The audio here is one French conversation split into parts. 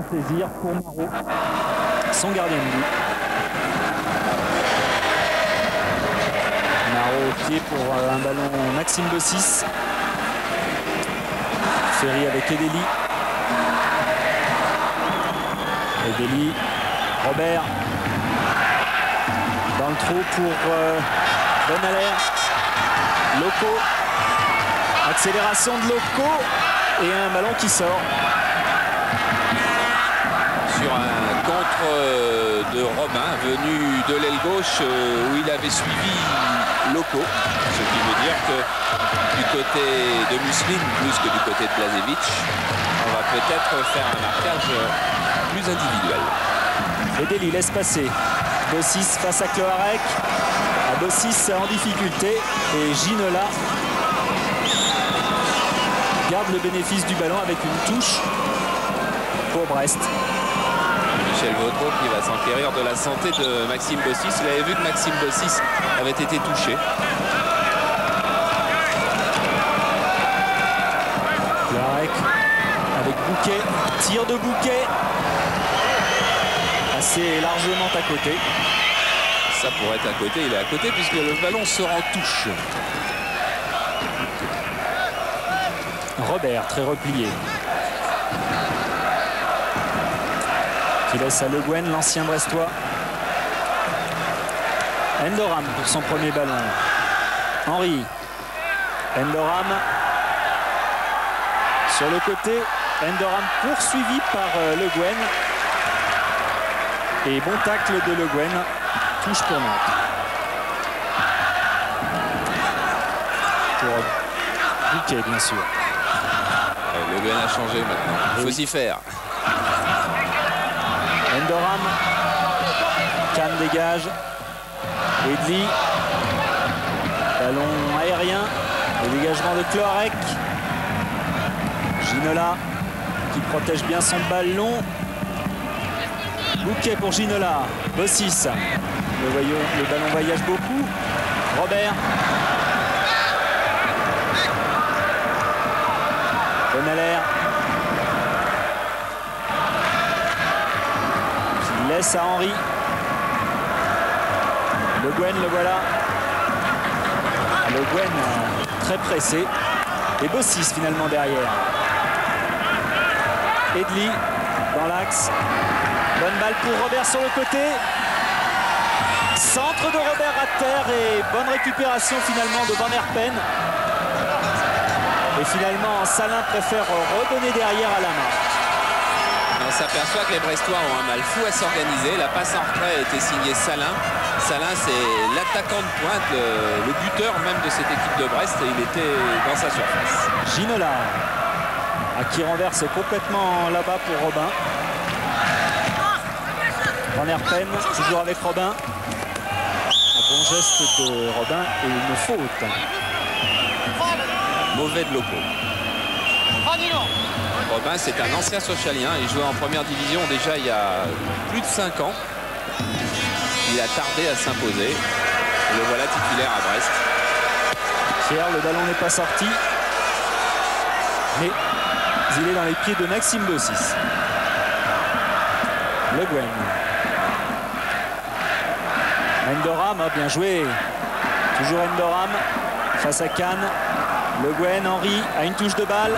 s'en saisir pour Marot, son gardien de but. Marot au pied pour un ballon Maxime Bossis. Ferry avec Edeli. Edeli, Robert. Dans le trou pour Bonaler. Loco. Accélération de Loco. Et un ballon qui sort. Sur un contre de Robin venu de l'aile gauche où il avait suivi Loco. Ce qui veut dire que du côté de Muslin plus que du côté de Blažević, on va peut-être faire un marquage plus individuel. Edeli laisse passer. Bossis face à Kloarek. Bossis en difficulté. Et Ginola garde le bénéfice du ballon avec une touche pour Brest. Michel Vautreau qui va s'enquérir de la santé de Maxime Bossis. Vous avez vu que Maxime Bossis avait été touché. Kloarek avec Bouquet. Tir de Bouquet. Assez largement à côté. Ça pourrait être à côté. Il est à côté puisque le ballon sera en touche. Robert, très replié. Qui laisse à Le Guen, l'ancien brestois. Endoram pour son premier ballon. Henry. Endoram. Sur le côté. Endoram poursuivi par Le Guen. Et bon tacle de Le Guen. Touche pour Nantes. Pour Bouquet, bien sûr. Le Guen a changé maintenant. Il faut s'y faire. Endoram. Kahn dégage. Edli. Ballon aérien. Le dégagement de Kloarek. Ginola qui protège bien son ballon. Bouquet pour Ginola. Bossis. Le ballon voyage beaucoup. Robert. Bonaler. Qui laisse à Henry. Le Guen, le voilà. Le Guen très pressé. Et Bossis finalement derrière. Edli dans l'axe. Bonne balle pour Robert sur le côté. Centre de Robert à terre et bonne récupération finalement de Van Herpen. Et finalement, Salin préfère redonner derrière à la main. On s'aperçoit que les Brestois ont un mal fou à s'organiser. La passe en retrait a été signée Salin. Salin, c'est l'attaquant de pointe, le buteur même de cette équipe de Brest. Et il était dans sa surface. Ginola, qui renverse complètement là-bas pour Robin. Van Herpen, toujours avec Robin. Un bon geste de Robin et une faute. Mauvais de Loco. Robin, c'est un ancien socialien. Il jouait en première division déjà il y a plus de 5 ans. Il a tardé à s'imposer. Le voilà titulaire à Brest. Pierre, le ballon n'est pas sorti. Mais il est dans les pieds de Maxime Bossis. Le Guen. Endoram, bien joué. Toujours Endoram face à Kahn. Le Guen, Henry a une touche de balle.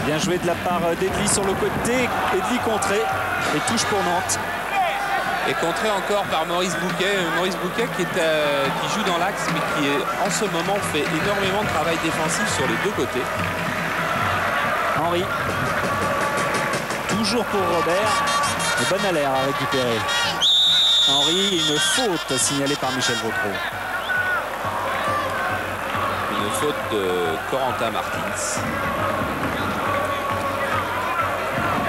Bien joué de la part d'Edli sur le côté. Edli contré et touche pour Nantes. Et contré encore par Maurice Bouquet. Maurice Bouquet qui joue dans l'axe mais qui en ce moment fait énormément de travail défensif sur les deux côtés. Henry. Toujours pour Robert. Et Bonaler à récupérer. Henry, une faute signalée par Michel Vautreau. Une faute de Corentin Martins.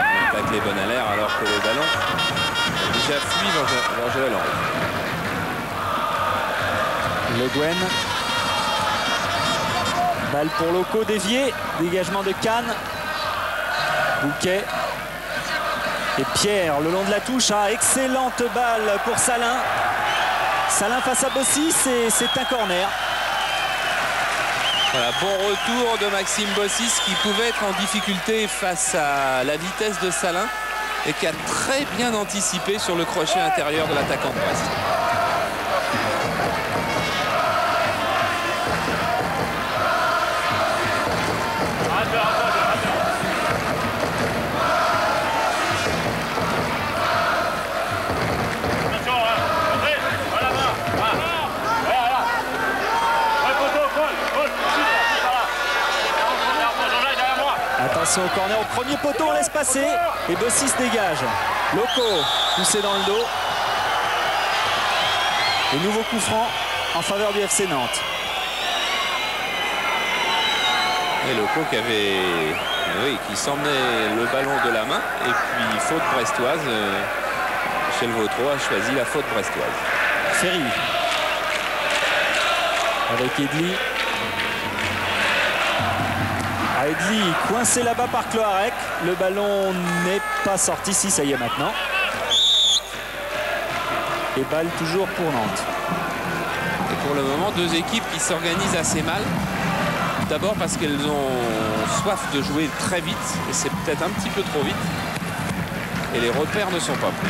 On attaque les Bonaler alors que le ballon a déjà fui vers Joël Henry. Le Guen. Balle pour Loco dévié. Dégagement de Kahn. Bouquet. Et Pierre le long de la touche. Excellente balle pour Salin. Salin face à Bossis et c'est un corner. Voilà, bon retour de Maxime Bossis qui pouvait être en difficulté face à la vitesse de Salin et qui a très bien anticipé sur le crochet intérieur de l'attaquant de Brest. Attention au corner, au premier poteau, on laisse passer et Bossis dégage. Loco poussé dans le dos. Et nouveau coup franc en faveur du FC Nantes. Et Loco qui s'emmenait le ballon de la main et puis faute brestoise. Michel Vautreau a choisi la faute brestoise. Ferry avec Edli. Edli coincé là-bas par Cloarec. Le ballon n'est pas sorti. Si, ça y est maintenant. Et balle toujours pour Nantes. Et pour le moment, deux équipes qui s'organisent assez mal. D'abord parce qu'elles ont soif de jouer très vite. Et c'est peut-être un petit peu trop vite. Et les repères ne sont pas pris.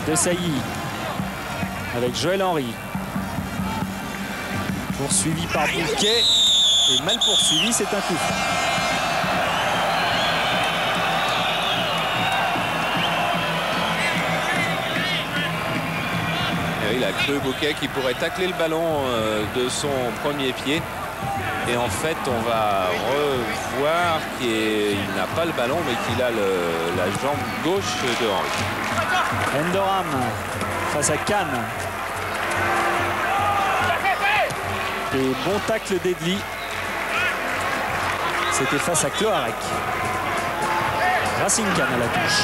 De Sailly avec Joël Henry. Poursuivi par Bouquet. Et mal poursuivi, c'est un coup franc. Il a cru Bouquet qui pourrait tacler le ballon de son premier pied. Et en fait, on va revoir qu'il n'a pas le ballon, mais qu'il a la jambe gauche de Henry. Endoram face à Cannes. Et bon tacle d'Edli. C'était face à Cloarec. Racing Cannes à la touche.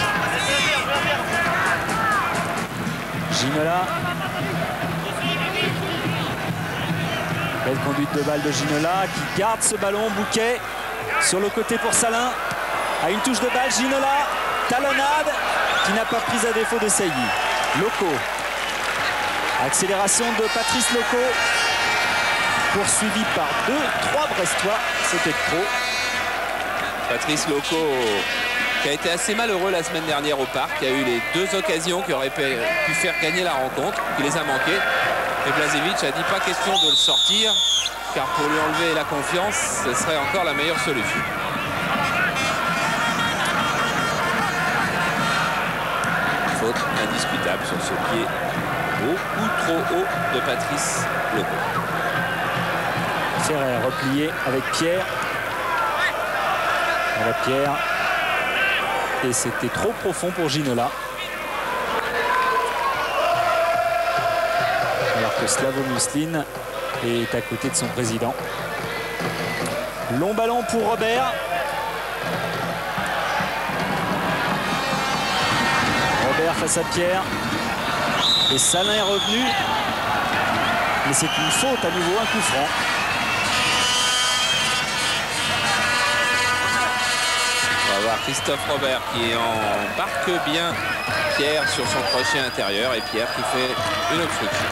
Ginola. Belle conduite de balle de Ginola qui garde ce ballon. Bouquet sur le côté pour Salin. À une touche de balle, Ginola. Talonnade qui n'a pas prise à défaut de Sailly. Loco. Accélération de Patrice Loco. Poursuivi par 2-3 Brestois. C'était trop. Patrice Loco qui a été assez malheureux la semaine dernière au parc, qui a eu les deux occasions qui auraient pu faire gagner la rencontre, qui les a manquées. Et Blažević a dit pas question de le sortir, car pour lui enlever la confiance, ce serait encore la meilleure solution. Faute indiscutable sur ce pied beaucoup trop haut de Patrice Loco. Ferrer replié avec Pierre. Avec Pierre. Et c'était trop profond pour Ginola. Alors que Slavo Muslin est à côté de son président. Long ballon pour Robert. Robert face à Pierre. Et Salin est revenu. Mais c'est une faute à nouveau, un coup franc. On va voir Christophe Robert qui embarque bien Pierre sur son crochet intérieur et Pierre qui fait une obstruction.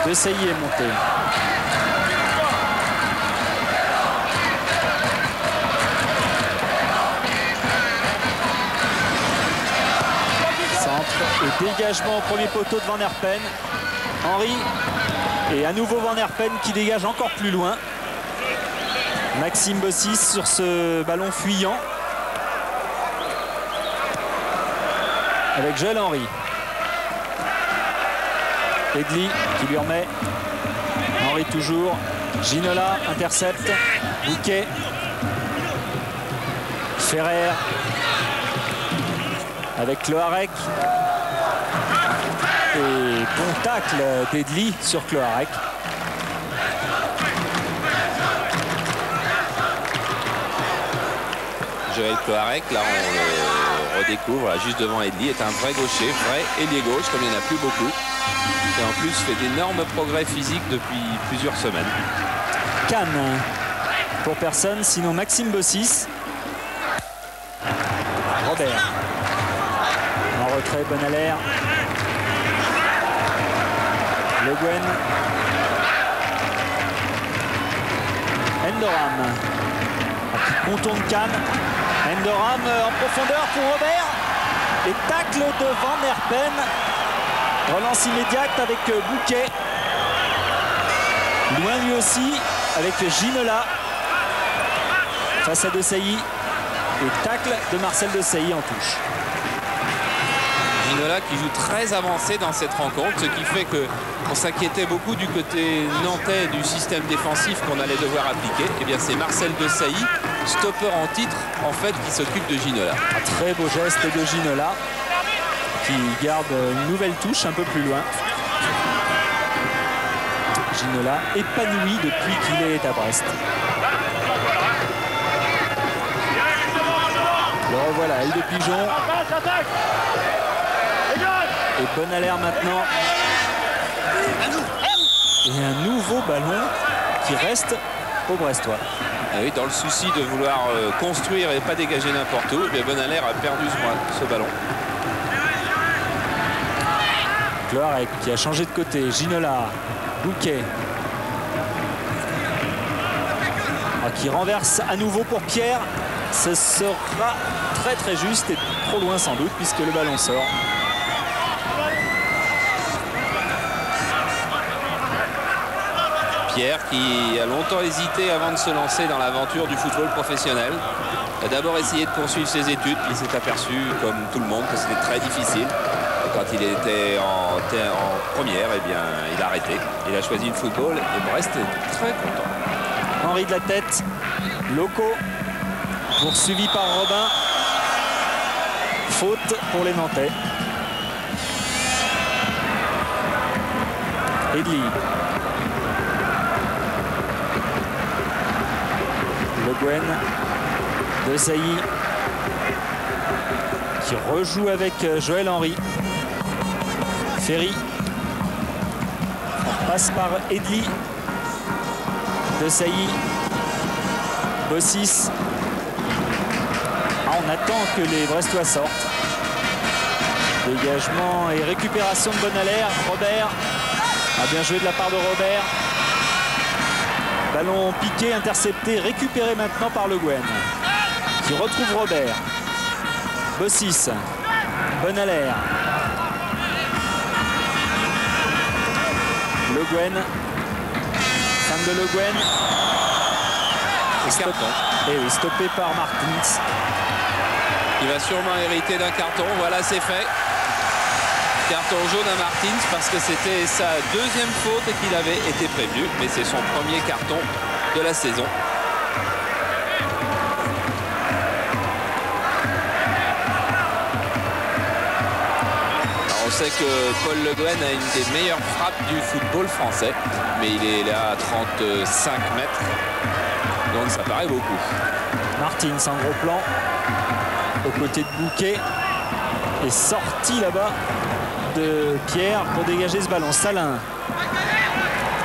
De Sailly est monté. Centre et dégagement au premier poteau de Van Herpen. Henry et à nouveau Van Herpen qui dégage encore plus loin. Maxime Bossis sur ce ballon fuyant. Avec Joël Henry. Edli qui lui remet. Henry toujours. Ginola intercepte. Bouquet. Ferrer. Avec Cloarec. Et bon tacle d'Edli sur Cloarec. Joël Cloarec, là on le redécouvre, là, juste devant Edli, est un vrai gaucher, vrai ailier gauche, comme il n'y en a plus beaucoup. Et en plus fait d'énormes progrès physiques depuis plusieurs semaines. Cannes pour personne, sinon Maxime Bossis. Robert. En retrait, Bonalaire. Le Guen. Endoram qui contourne Kahn. Endoram en profondeur pour Robert. Et tacle de Van Herpen. Relance immédiate avec Bouquet. Loin lui aussi avec Ginola. Face à Desailly. Et tacle de Marcel Desailly en touche. Ginola qui joue très avancé dans cette rencontre, ce qui fait qu'on s'inquiétait beaucoup du côté nantais du système défensif qu'on allait devoir appliquer. Et bien c'est Marcel Desailly, stopper en titre en fait, qui s'occupe de Ginola. Un très beau geste de Ginola qui garde une nouvelle touche un peu plus loin. Ginola épanoui depuis qu'il est à Brest. Le revoilà, aile de pigeon. Et Bonalaire maintenant. Et un nouveau ballon qui reste au Brestois. Et oui, dans le souci de vouloir construire et pas dégager n'importe où, eh Bonalaire a perdu ce ballon. Cloarec qui a changé de côté. Ginola, Bouquet. Qui renverse à nouveau pour Pierre. Ce sera très juste et trop loin sans doute puisque le ballon sort. Pierre qui a longtemps hésité avant de se lancer dans l'aventure du football professionnel. Il a d'abord essayé de poursuivre ses études, il s'est aperçu, comme tout le monde, que c'était très difficile. Et quand il était en première, eh bien, il a arrêté. Il a choisi le football et Brest est très content. Henri de la tête, Loco, poursuivi par Robin. Faute pour les Nantais. Edli. Le Guen. Desailly qui rejoue avec Joël Henry. Ferry. On passe par Edli. Desailly. Bossis. On attend que les Brestois sortent. Dégagement et récupération de Bonalaire. Robert a bien joué de la part de Robert. Ballon piqué, intercepté, récupéré maintenant par Le Guen. Qui retrouve Robert. Bossis. Bonalaire. Le Guen. Fin de Le Guen. Et oui, stoppé par Martins. Il va sûrement hériter d'un carton. Voilà, c'est fait. Carton jaune à Martins parce que c'était sa deuxième faute et qu'il avait été prévenu. Mais c'est son premier carton de la saison. Alors on sait que Paul Le Guen a une des meilleures frappes du football français. Mais il est là à 35 mètres. Donc ça paraît beaucoup. Martins en gros plan. Aux côtés de Bouquet. Et sorti là-bas de Pierre pour dégager ce ballon. Salin.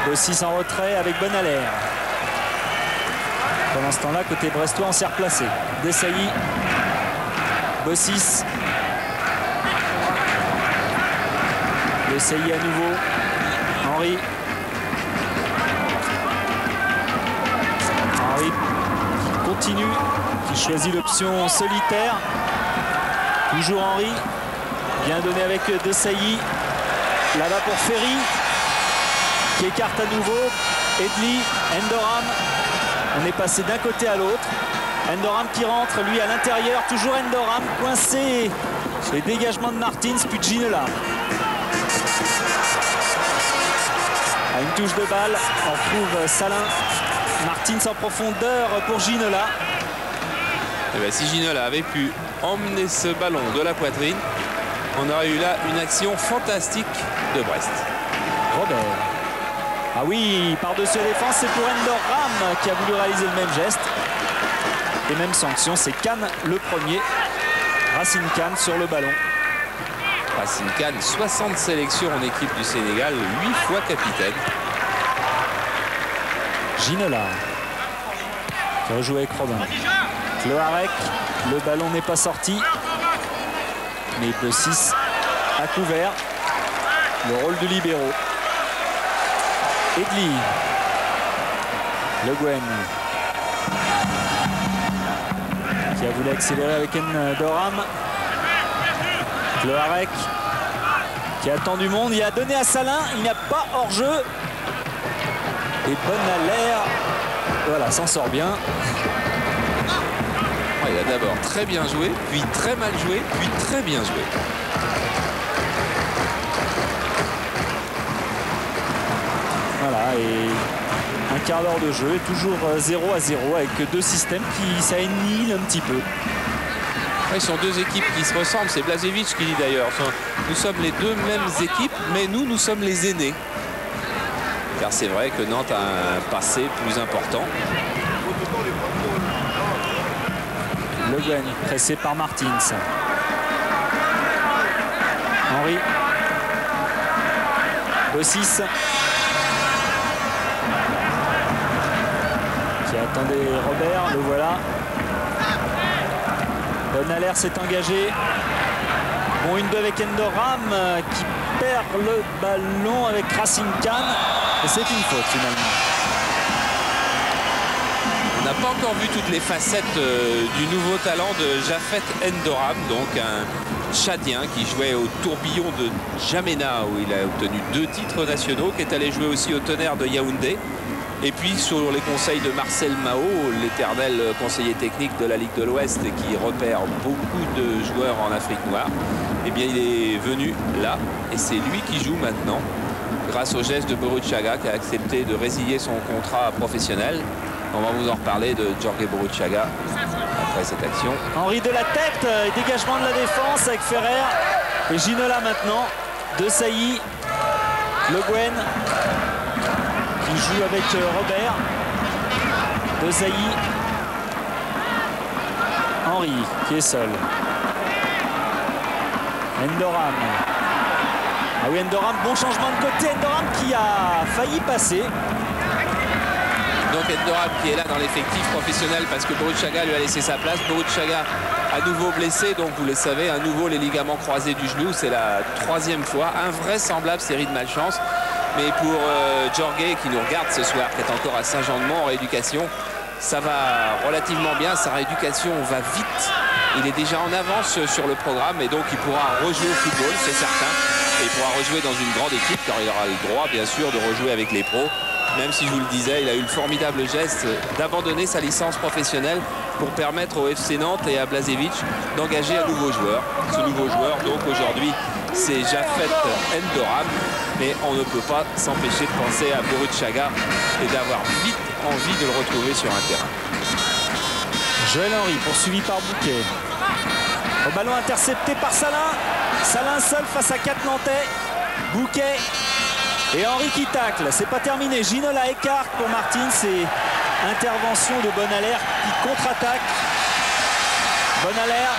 Bossis en retrait avec Bonalaire. Pendant ce temps-là, côté brestois, on s'est replacé. Desailly. Bossis. Desailly à nouveau. Henri. Henri qui continue, qui choisit l'option solitaire. Toujours Henri. Bien donné avec Desailly. Là-bas pour Ferry. Qui écarte à nouveau. Edli. Endoram. On est passé d'un côté à l'autre. Endoram qui rentre, lui à l'intérieur. Toujours Endoram coincé. Les dégagements de Martins, puis de Ginola. À une touche de balle, on retrouve Salin. Martins en profondeur pour Ginola. Et bien, si Ginola avait pu emmener ce ballon de la poitrine, on aurait eu là une action fantastique de Brest. Robert. Ah oui, par-dessus la défense, c'est pour Endoram qui a voulu réaliser le même geste. Et même sanction, c'est Kahn le premier. Racine Kahn sur le ballon. Racine Kahn, 60 sélections en équipe du Sénégal, 8 fois capitaine. Ginola qui rejoue avec Robin. Cloarec, le ballon n'est pas sorti. Mais Bossis a couvert le rôle de libéraux. Edli. Le Guen. Qui a voulu accélérer avec Endoram. Cloarec. Qui attend du monde. Il a donné à Salin. Il n'y a pas hors-jeu. Et Bonalaire, voilà, s'en sort bien. Il a d'abord très bien joué, puis très mal joué, puis très bien joué. Voilà, et un quart d'heure de jeu, et toujours 0-0 avec deux systèmes qui s'annihilent un petit peu. Ils sont deux équipes qui se ressemblent, c'est Blažević qui dit d'ailleurs. Nous sommes les deux mêmes équipes, mais nous sommes les aînés. Car c'est vrai que Nantes a un passé plus important. Le Guen, pressé par Martins. Henry. Bossis. Qui attendait Robert, le voilà. Bonalaire s'est engagé. Bon, une 2 avec Endoram qui perd le ballon avec Racing Khan. Et c'est une faute finalement. On n'a pas encore vu toutes les facettes du nouveau talent de Jafet Endoram, donc un Tchadien qui jouait au tourbillon de N'Djamena où il a obtenu 2 titres nationaux, qui est allé jouer aussi au Tonnerre de Yaoundé. Et puis sur les conseils de Marcel Mao, l'éternel conseiller technique de la Ligue de l'Ouest et qui repère beaucoup de joueurs en Afrique noire, eh bien il est venu là et c'est lui qui joue maintenant. Grâce au geste de Burruchaga qui a accepté de résilier son contrat professionnel. On va vous en reparler de Jorge Burruchaga après cette action. Henry de la tête, dégagement de la défense avec Ferrer. Et Ginola maintenant, de Sailly, Le Guen qui joue avec Robert. De Sailly. Henry qui est seul. Endoram. Ah oui, Endoram, bon changement de côté. Endoram qui a failli passer. Donc Endoram qui est là dans l'effectif professionnel parce que Burruchaga lui a laissé sa place. Burruchaga à nouveau blessé, donc vous le savez, à nouveau les ligaments croisés du genou. C'est la 3e fois. Invraisemblable série de malchance. Mais pour Jorge qui nous regarde ce soir, qui est encore à Saint-Jean-de-Mont en rééducation, ça va relativement bien. Sa rééducation va vite. Il est déjà en avance sur le programme et donc il pourra rejouer au football, c'est certain. Et il pourra rejouer dans une grande équipe car il aura le droit bien sûr de rejouer avec les pros. Même si je vous le disais, il a eu le formidable geste d'abandonner sa licence professionnelle pour permettre au FC Nantes et à Blažević d'engager un nouveau joueur. Ce nouveau joueur donc aujourd'hui c'est Jafet Endoram. Mais on ne peut pas s'empêcher de penser à Burruchaga et d'avoir vite envie de le retrouver sur un terrain. Joël Henry poursuivi par Bouquet. Au ballon intercepté par Salin. Salin seul face à 4 Nantais. Bouquet et Henry qui tacle. C'est pas terminé. Ginola écarte pour Martins et intervention de Bonalaire qui contre-attaque. Bonalaire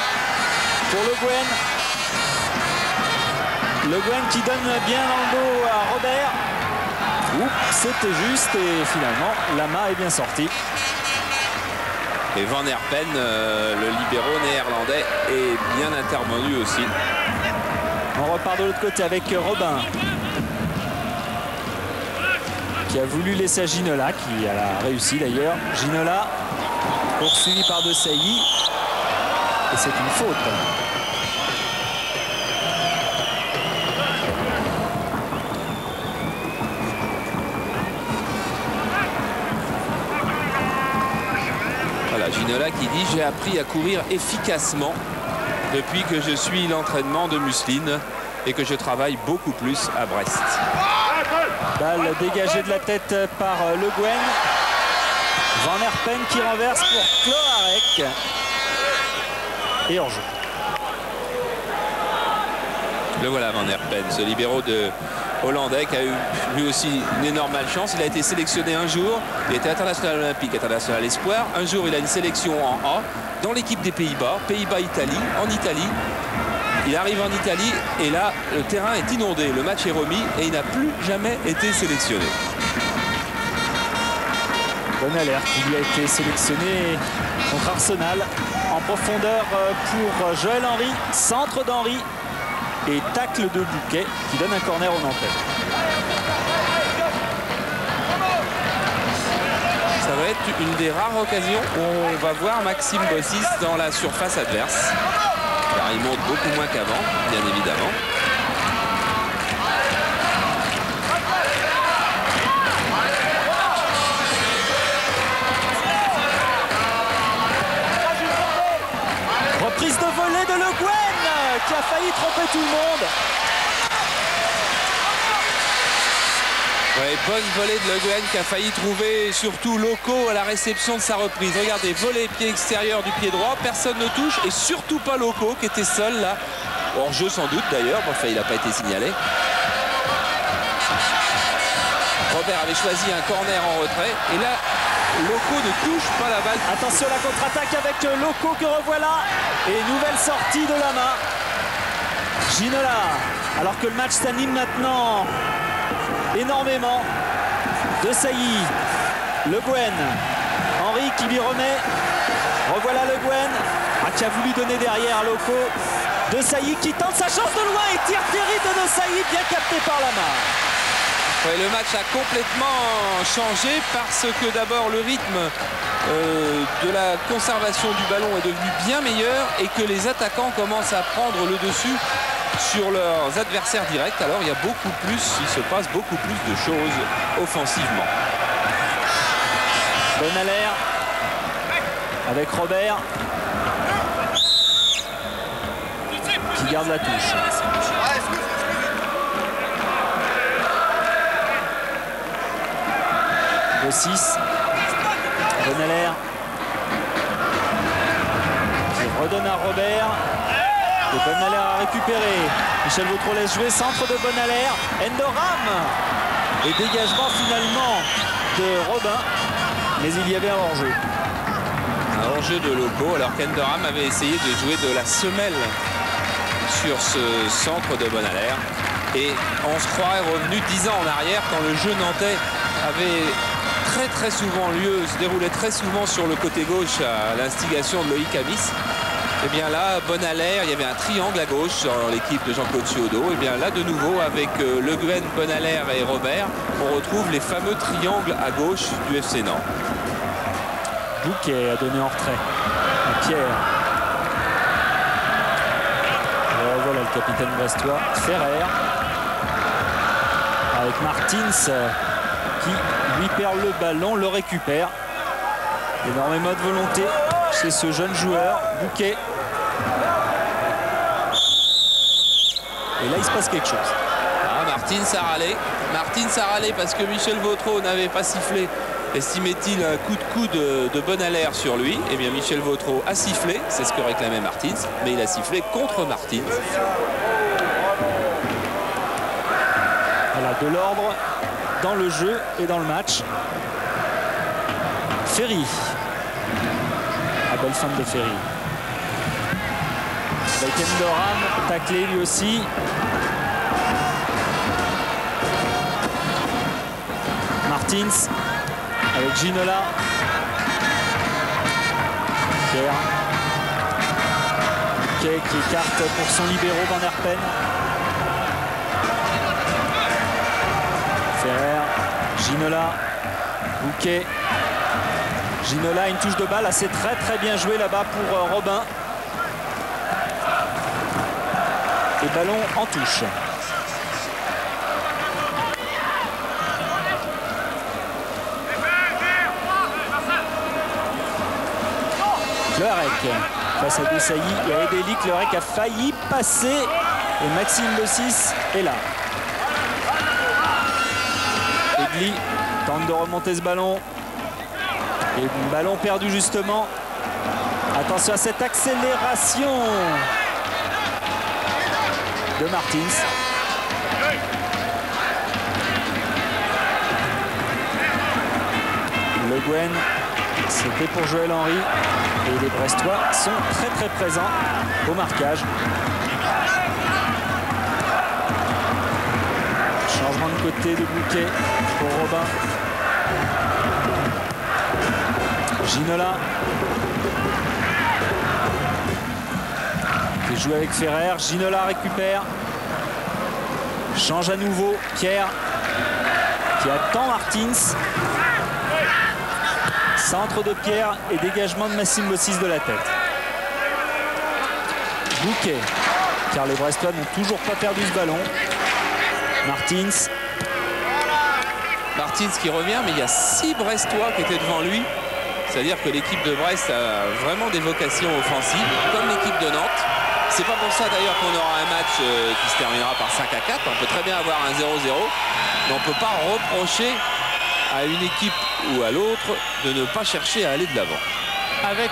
pour Le Guen. Le Guen qui donne bien dans le dos à Robert. C'était juste et finalement Lama est bien sorti. Et Van Herpen, le libéro néerlandais, est bien intervenu aussi. On repart de l'autre côté avec Robin. Qui a voulu laisser à Ginola, qui a réussi d'ailleurs. Ginola, poursuivi par De Sailly. Et c'est une faute. Voilà, Ginola qui dit « J'ai appris à courir efficacement depuis que je suis l'entraînement de Musseline et que je travaille beaucoup plus à Brest. » Balle dégagée de la tête par Le Guen. Van Herpen qui renverse pour Cloarec. Et hors-jeu. Le voilà Van Herpen, ce libéro de hollandais qui a eu lui aussi une énorme malchance. Il a été sélectionné un jour, il était international olympique, international espoir. Un jour il a une sélection en A dans l'équipe des Pays-Bas, Pays-Bas-Italie, en Italie. Il arrive en Italie et là le terrain est inondé, le match est remis et il n'a plus jamais été sélectionné. Bonalaire qui lui a été sélectionné contre Arsenal en profondeur pour Joël Henry, centre d'Henry et tacle de Bouquet qui donne un corner au Nantais. peut-être une des rares occasions où on va voir Maxime Bossis dans la surface adverse. Car il monte beaucoup moins qu'avant, bien évidemment. Reprise de volée de Le Guen qui a failli tromper tout le monde. Ouais, bonne volée de Le Guen qui a failli trouver surtout Loco à la réception de sa reprise. Regardez, volée pied extérieur du pied droit, personne ne touche et surtout pas Loco qui était seul là. Hors jeu sans doute d'ailleurs, enfin il n'a pas été signalé. Robert avait choisi un corner en retrait et là Loco ne touche pas la balle. Attention à la contre-attaque avec Loco que revoilà. Et nouvelle sortie de la main. Ginola, alors que le match s'anime maintenant énormément. De Sailly, Le Guen, Henry qui lui remet. Revoilà Le Guen, qui a voulu donner derrière Loco. De Sailly qui tente sa chance de loin et tire terrible de Sailly, bien capté par la main. Ouais, le match a complètement changé parce que d'abord le rythme de la conservation du ballon est devenu bien meilleur et que les attaquants commencent à prendre le dessus sur leurs adversaires directs. Alors il y a beaucoup plus, il se passe beaucoup plus de choses offensivement. Bonalaire avec Robert qui garde la touche. Bossis, Bonalaire qui redonne à Robert. Et Bonalaire a récupéré. Michel Vautreau laisse jouer, centre de Bonalaire. Endoram. Et dégagement finalement de Robin. Mais il y avait un hors-jeu. Un hors-jeu de Loco, alors qu'Endoram avait essayé de jouer de la semelle sur ce centre de Bonalaire. Et on se croirait revenu 10 ans en arrière quand le jeu nantais avait très souvent lieu, se déroulait très souvent sur le côté gauche à l'instigation de Loïc Amis. Et bien là, Bonalaire, il y avait un triangle à gauche dans l'équipe de Jean-Claude Suaudeau. Et bien là, de nouveau, avec Le Guen, Bonalaire et Robert, on retrouve les fameux triangles à gauche du FC Nantes. Bouquet a donné en retrait à Pierre. Et voilà le capitaine brestois, Ferrer, avec Martins qui lui perd le ballon, le récupère. Énormément de volonté chez ce jeune joueur, Bouquet. Et là, il se passe quelque chose. Ah, Martins a râlé. Martins a râlé parce que Michel Vautreau n'avait pas sifflé. Estimait-il un coup de coude de Bonalaire sur lui? Eh bien, Michel Vautreau a sifflé. C'est ce que réclamait Martins. Mais il a sifflé contre Martins. Voilà, de l'ordre dans le jeu et dans le match. Ferry. La belle femme de Ferry. Avec Endoram, taclé lui aussi. Martins avec Ginola. Pierre. Bouquet qui écarte pour son libéro Van Herpen. Ferrer, Ginola, Bouquet. Ginola, une touche de balle assez très bien joué là-bas pour Robin. Et ballon en touche. Clerec face à Desailly et à Edeli. Clerec a failli passer et Maxime Bossis est là. Edli tente de remonter ce ballon. Et ballon perdu justement. Attention à cette accélération de Martins. Le Guen, c'était pour Joël Henry. Et les Brestois sont très présents au marquage. Changement de côté de Bouquet pour Robin. Ginola qui joue avec Ferrer. Ginola récupère. Change à nouveau. Pierre qui attend Martins. Centre de Pierre et dégagement de Massime Bossis de la tête. Bouquet, car les Brestois n'ont toujours pas perdu ce ballon. Martins. Martins qui revient, mais il y a 6 Brestois qui étaient devant lui. C'est-à-dire que l'équipe de Brest a vraiment des vocations offensives, comme l'équipe de Nantes. C'est pas pour ça d'ailleurs qu'on aura un match qui se terminera par 5-4. On peut très bien avoir un 0-0, mais on ne peut pas reprocher à une équipe ou à l'autre de ne pas chercher à aller de l'avant. Avec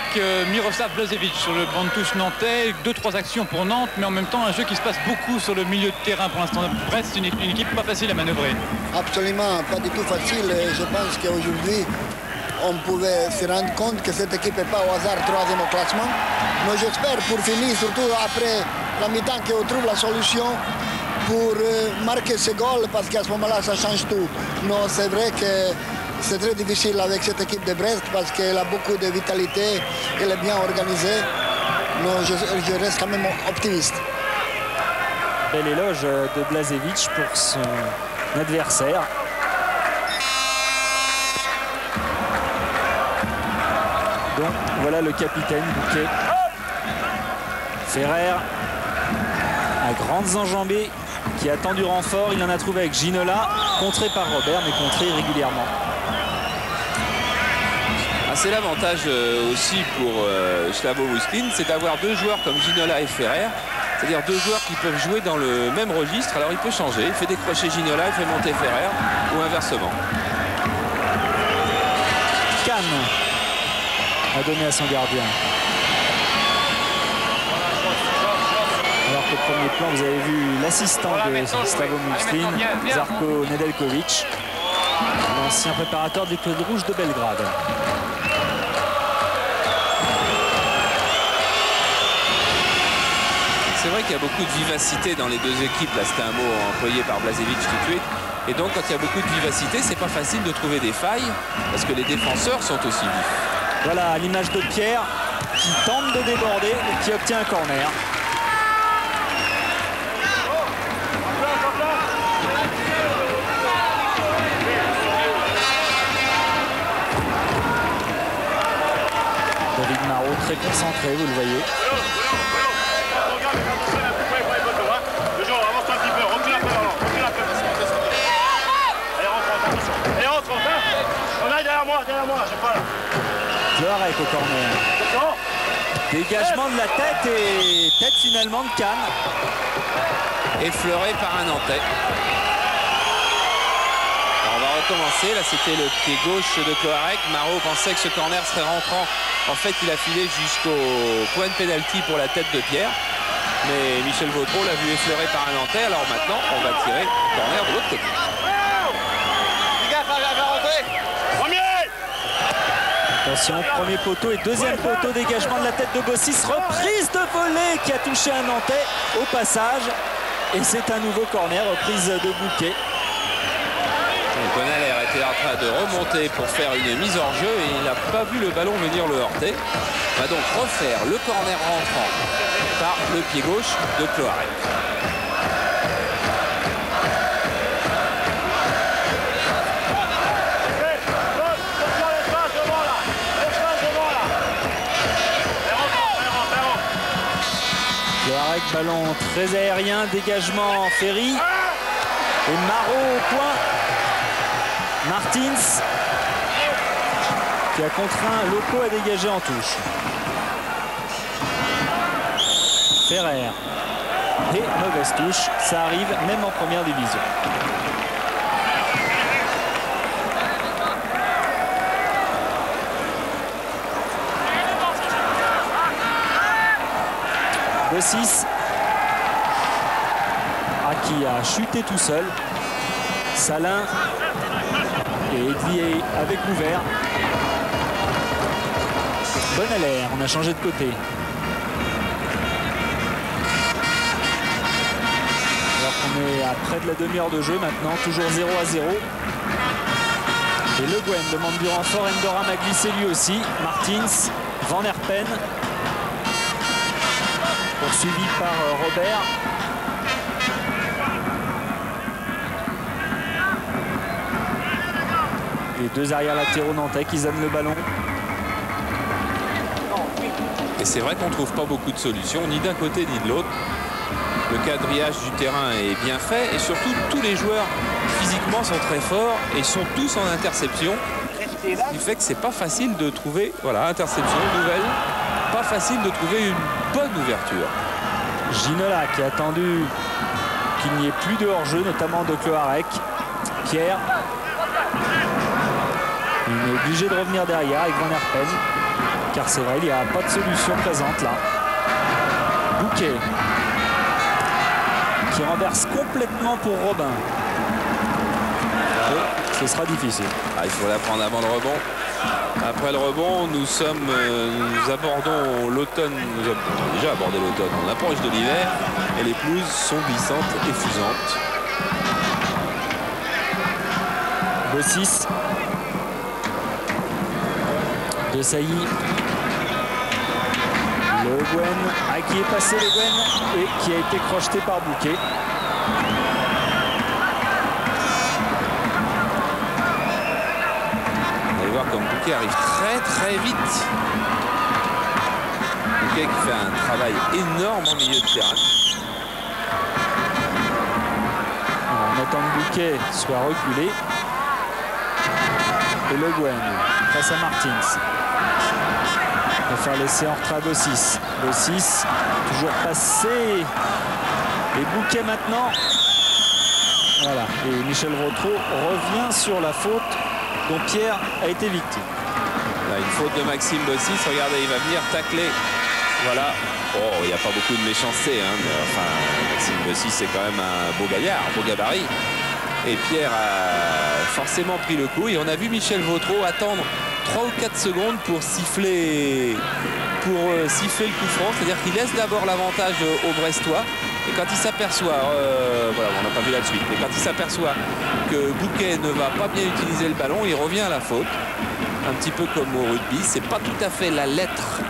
Miroslav Blažević sur le banc de touche nantais, 2-3 actions pour Nantes, mais en même temps un jeu qui se passe beaucoup sur le milieu de terrain pour l'instant. Brest, c'est une équipe pas facile à manœuvrer. Absolument, pas du tout facile. Et je pense qu'aujourd'hui, on pouvait se rendre compte que cette équipe n'est pas au hasard 3e au classement. Mais j'espère pour finir, surtout après la mi-temps, qu'on trouve la solution pour marquer ce goal, parce qu'à ce moment-là, ça change tout. Non, c'est vrai que c'est très difficile avec cette équipe de Brest parce qu'elle a beaucoup de vitalité, elle est bien organisée. Mais je reste quand même optimiste. Bel éloge de Blažević pour son adversaire. Donc voilà le capitaine Bouquet. Ferrer à grandes enjambées qui attend du renfort. Il en a trouvé avec Ginola, contré par Robert, mais contré irrégulièrement. Ah, c'est l'avantage aussi pour Slavo Muslin, c'est d'avoir 2 joueurs comme Ginola et Ferrer. C'est-à-dire 2 joueurs qui peuvent jouer dans le même registre. Alors il peut changer, il fait décrocher Ginola, il fait monter Ferrer, ou inversement. Kahn a donné à son gardien. Alors qu'au premier plan, vous avez vu l'assistant de Slavo Muslin, Žarko Nedeljković, l'ancien préparateur du Club Rouge de Belgrade. C'est vrai qu'il y a beaucoup de vivacité dans les 2 équipes. Là, c'était un mot employé par Blažević tout de suite. Et donc, quand il y a beaucoup de vivacité, c'est pas facile de trouver des failles parce que les défenseurs sont aussi vifs. Voilà l'image de Pierre qui tente de déborder et qui obtient un corner. David Marot très concentré, vous le voyez. Cloarec au corner. Dégagement de la tête et tête finalement de Kahn. Effleuré par un Nantais. Alors on va recommencer. Là, c'était le pied gauche de Cloarec. Marot pensait que ce corner serait rentrant. En fait, il a filé jusqu'au point de pénalty pour la tête de Pierre. Mais Michel Vautreau l'a vu effleuré par un Nantais. Alors maintenant, on va tirer le corner de l'autre côté. Attention, premier poteau et deuxième poteau, dégagement de la tête de Bossis, reprise de volée qui a touché un Nantais au passage. Et c'est un nouveau corner, reprise de Bouquet. Bonaler était en train de remonter pour faire une mise hors jeu et il n'a pas vu le ballon venir le heurter. On va donc refaire le corner rentrant par le pied gauche de Cloarec. Cloarec, ballon très aérien, dégagement Ferry. Et Marot au point. Martins qui a contraint Loco à dégager en touche. Ferrer. Et mauvaise touche. Ça arrive même en première division. Bossis qui a chuté tout seul. Salin et Edlier avec l'ouvert. Bonaler, on a changé de côté. Alors qu'on est à près de la demi-heure de jeu maintenant, toujours 0-0. Et Le Guen demande du renfort. Endoram a glissé lui aussi. Martins, Van Herpen. Poursuivi par Robert. les deux arrières latéraux nantais qui donnent le ballon. Et c'est vrai qu'on ne trouve pas beaucoup de solutions, ni d'un côté ni de l'autre. Le quadrillage du terrain est bien fait et surtout tous les joueurs physiquement sont très forts et sont tous en interception. Ce qui fait que c'est pas facile de trouver, voilà, interception nouvelle, pas facile de trouver une bonne ouverture. Ginola qui a attendu qu'il n'y ait plus de hors-jeu, notamment de Cloarec. Pierre, il est obligé de revenir derrière avec Van Herpen, car c'est vrai, il n'y a pas de solution présente là. Bouquet qui renverse complètement pour Robin. Ce sera difficile. Ah, il faut la prendre avant le rebond. Après le rebond, nous abordons l'automne. Nous avons déjà abordé l'automne. On approche de l'hiver et les pelouses sont glissantes et fusantes. Bossis. De Sailly. Le Gwen. À qui est passé le Gwen et qui a été crocheté par Bouquet. Comme Bouquet arrive très vite. Bouquet qui fait un travail énorme en milieu de terrain. On attend que Bouquet soit reculé. Et Le Guen face à Martins. Il va faire laisser en retrait Bossis. Bossis toujours passé. Et Bouquet maintenant. Voilà. Et Michel Vautreau revient sur la faute dont Pierre a été victime. Là, une faute de Maxime Bossis. Regardez, il va venir tacler. Voilà. Oh, il n'y a pas beaucoup de méchanceté. Hein, mais enfin, Maxime Bossis, c'est quand même un beau gaillard, un beau gabarit. Et Pierre a forcément pris le coup. Et on a vu Michel Vautreau attendre 3 ou 4 secondes pour siffler le coup franc. C'est-à-dire qu'il laisse d'abord l'avantage aux Brestois. Et quand il s'aperçoit, voilà, on n'a pas vu la suite, mais quand il s'aperçoit que Bouquet ne va pas bien utiliser le ballon, il revient à la faute. Un petit peu comme au rugby. C'est pas tout à fait la lettre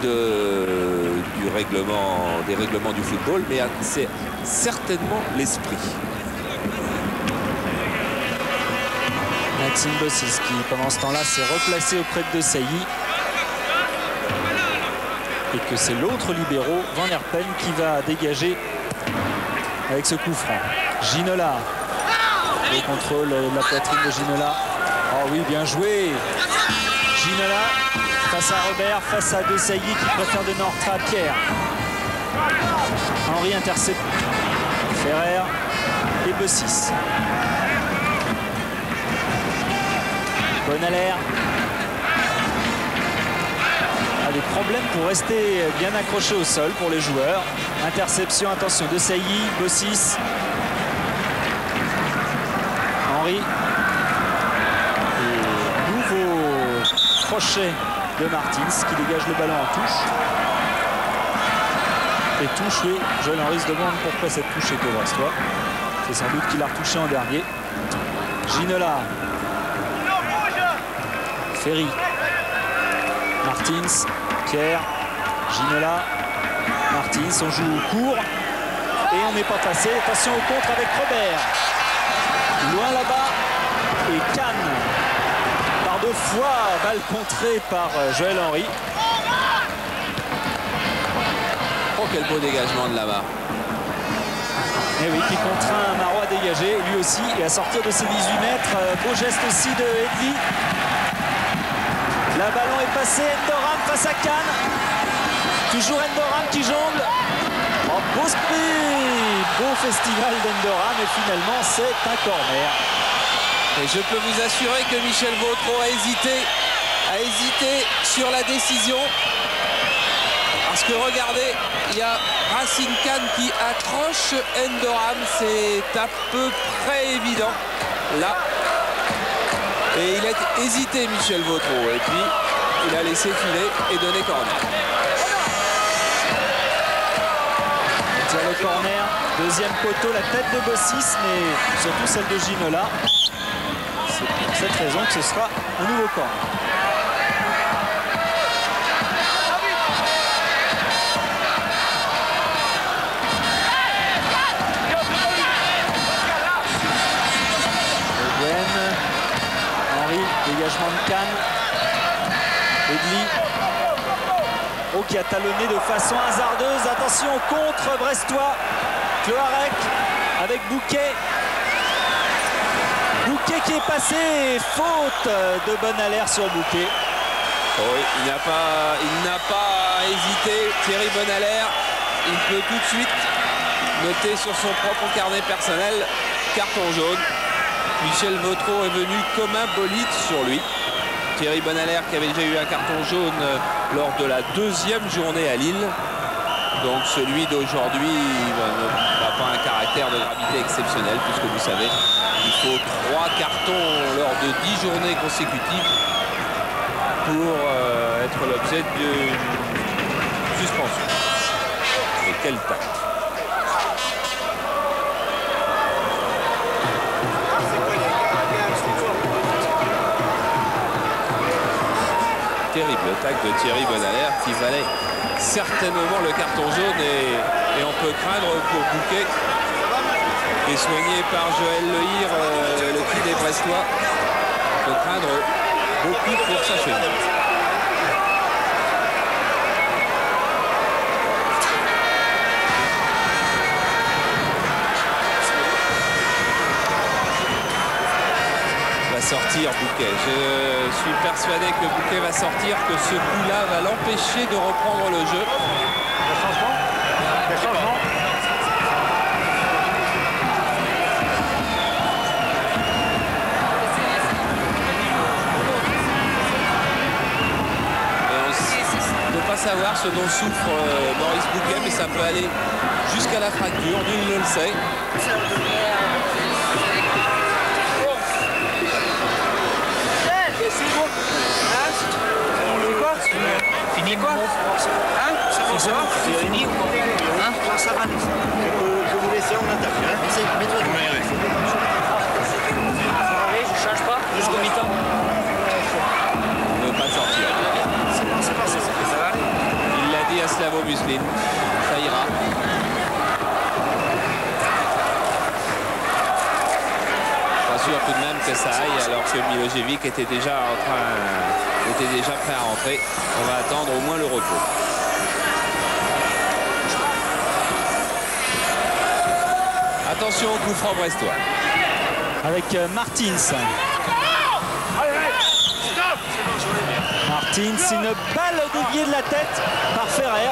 des règlements du football, mais c'est certainement l'esprit. Maxime Bossis qui, pendant ce temps-là, s'est replacé auprès de Sailly. Et que c'est l'autre libéro, Van Herpen, qui va dégager avec ce coup franc. Ginola. Le contrôle de la poitrine de Ginola. Oh oui, bien joué. Ginola face à Robert, face à De Sailly qui préfère donner en retrait à Pierre. Henri intercepte. Ferrer et Bossis. Bonalaire. Des problèmes pour rester bien accroché au sol pour les joueurs. Interception, attention, De Sailly, Bossis. Henri. Et nouveau crochet de Martins qui dégage le ballon en touche. Et touche, oui. Joël Henry se demande pourquoi cette touche est au Brestois. C'est sans doute qu'il a retouché en dernier. Ginola. Ferry. Martins, Pierre, Ginola, Martins, on joue court et on n'est pas passé. Attention au contre avec Robert. Loin là-bas et Cannes par 2 fois, balle contrée par Joël Henry. Oh, quel beau dégagement de là-bas. Et oui, qui contraint Marois à dégager lui aussi et à sortir de ses 18 mètres. Beau geste aussi de Edli. La ballon est passé, Endoram face à Cannes. Toujours Endoram qui jongle. Oh, beau sprint, beau festival d'Endoram et finalement c'est un corner. Et je peux vous assurer que Michel Vautreau a hésité sur la décision. Parce que regardez, il y a Racine Cannes qui accroche Endoram. C'est à peu près évident. Là. Et il a hésité, Michel Vautreau. Et puis, il a laissé filer et donné corner. On tire le corner. Deuxième poteau, la tête de Bossis, mais surtout celle de Ginola. C'est pour cette raison que ce sera un nouveau corner. Henri. Dégagement de Cannes. Edli. Oh, qui a talonné de façon hasardeuse. Attention, contre brestois. Cloarec avec Bouquet. Bouquet qui est passé. Faute de Bonalaire sur Bouquet. Oui, il n'a pas hésité. Thierry Bonalaire, il peut tout de suite noter sur son propre carnet personnel carton jaune. Michel Vautreau est venu comme un bolide sur lui. Thierry Bonalaire qui avait déjà eu un carton jaune lors de la deuxième journée à Lille. Donc celui d'aujourd'hui n'a pas un caractère de gravité exceptionnel, puisque vous savez, il faut 3 cartons lors de 10 journées consécutives pour être l'objet d'une suspension. Et quel tact! Terrible tacle de Thierry Bonalaire qui valait certainement le carton jaune et on peut craindre pour Bouquet, qui est soigné par Joël Lehir, le petit des Brestois. On peut craindre beaucoup pour sa cheville. Sortir Bouquet. Je suis persuadé que Bouquet va sortir, que ce coup-là va l'empêcher de reprendre le jeu. Des changements. On ne peut pas savoir ce dont souffre Maurice Bouquet, mais ça peut aller jusqu'à la fracture, nul ne le sait. Fini quoi? Hein? C'est fini ou quoi? Hein? Ça va. Je vous laisse en attaque. Mets-toi je change pas jusqu'au mi-temps. Il ne veut pas sortir. C'est passé. Ça va? Il l'a dit à Slavo Muslin. Ça ira. Pas sûr tout de même que ça aille, alors que Milojevic était déjà prêt à rentrer. On va attendre au moins le repos. Attention au coup franc brestois. Avec Martins. Martins, une balle déviée de la tête par Ferrer.